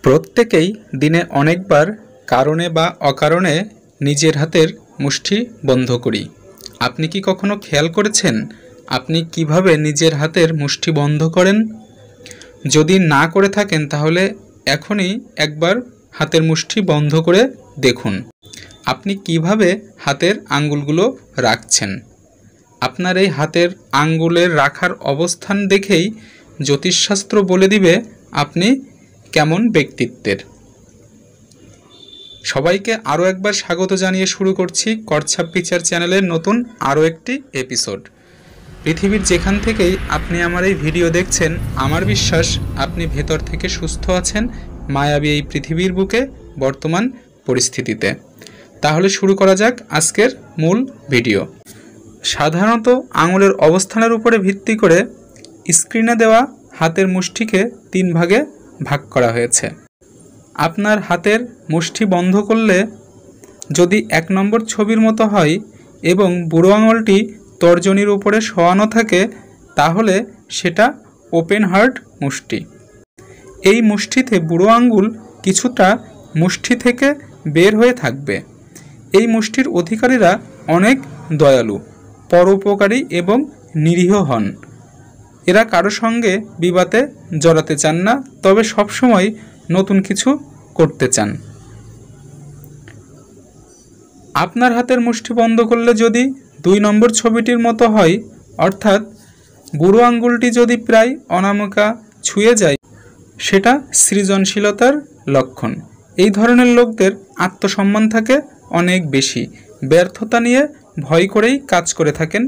প্রত্যেকেই দিনে অনেকবার কারণে বা অকারণে নিজের হাতের মুষ্টি বন্ধ করি। আপনি কি কখনো খেয়াল করেছেন আপনি কিভাবে নিজের হাতের মুষ্টি বন্ধ করেন? যদি না করে থাকেন তাহলে এখনই একবার হাতের মুষ্টি বন্ধ করে দেখুন আপনি কিভাবে হাতের আঙ্গুলগুলো রাখছেন। আপনার এই হাতের আঙ্গুলের রাখার অবস্থান দেখেই জ্যোতিষশাস্ত্র বলে দিবে আপনি কেমন ব্যক্তিত্বের। সবাইকে আরও একবার স্বাগত জানিয়ে শুরু করছি করছাপ বিচার চ্যানেলের নতুন আরও একটি এপিসোড। পৃথিবীর যেখান থেকেই আপনি আমার এই ভিডিও দেখছেন, আমার বিশ্বাস আপনি ভেতর থেকে সুস্থ আছেন মায়াবী এই পৃথিবীর বুকে বর্তমান পরিস্থিতিতে। তাহলে শুরু করা যাক আজকের মূল ভিডিও। সাধারণত আঙুলের অবস্থানের উপরে ভিত্তি করে স্ক্রিনে দেওয়া হাতের মুষ্টিকে 3 ভাগে ভাগ করা হয়েছে। আপনার হাতের মুষ্টি বন্ধ করলে যদি 1 নম্বর ছবির মতো হয় এবং বুড়ো আঙুলটি তর্জনীর উপরে শোয়ানো থাকে তাহলে সেটা ওপেন হার্ট মুষ্টি। এই মুষ্টিতে বুড়ো আঙ্গুল কিছুটা মুষ্টি থেকে বের হয়ে থাকবে। এই মুষ্টির অধিকারীরা অনেক দয়ালু, পরোপকারী এবং নিরীহ হন। এরা কারো সঙ্গে বিবাদে জড়াতে চান না, তবে সবসময় নতুন কিছু করতে চান। আপনার হাতের মুষ্টি বন্ধ করলে যদি 2 নম্বর ছবিটির মতো হয়, অর্থাৎ বুড়ো আঙ্গুলটি যদি প্রায় অনামিকা ছুঁয়ে যায়, সেটা সৃজনশীলতার লক্ষণ। এই ধরনের লোকদের আত্মসম্মান থাকে অনেক বেশি, ব্যর্থতা নিয়ে ভয় করেই কাজ করে থাকেন,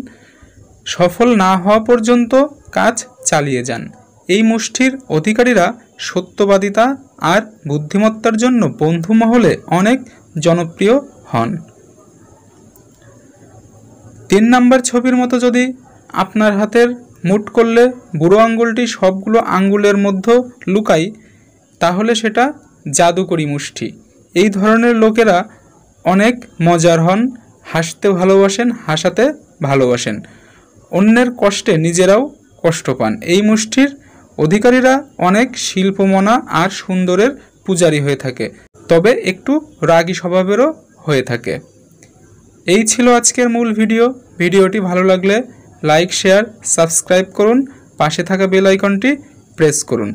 সফল না হওয়া পর্যন্ত কাজ চালিয়ে যান। এই মুষ্টির অধিকারীরা সত্যবাদিতা আর বুদ্ধিমত্তার জন্য বন্ধু মহলে অনেক জনপ্রিয় হন। 3 নম্বর ছবির মতো যদি আপনার হাতের মুঠ করলে বুড়ো আঙ্গুলটি সবগুলো আঙ্গুলের মধ্যে লুকায়, তাহলে সেটা জাদুকরি মুষ্টি। এই ধরনের লোকেরা অনেক মজার হন, হাসতে ভালোবাসেন, হাসাতে ভালোবাসেন, অন্যের কষ্টে নিজেরাও কষ্ট পান। এই মুষ্টির অধিকারীরা অনেক শিল্পমনা আর সুন্দরের পূজারী হয়ে থাকে, তবে একটু রাগী স্বভাবেরও হয়ে থাকে। এই ছিল আজকের মূল ভিডিও। ভিডিওটি ভালো লাগলে লাইক, শেয়ার, সাবস্ক্রাইব করুন, পাশে থাকা বেল আইকনটি প্রেস করুন।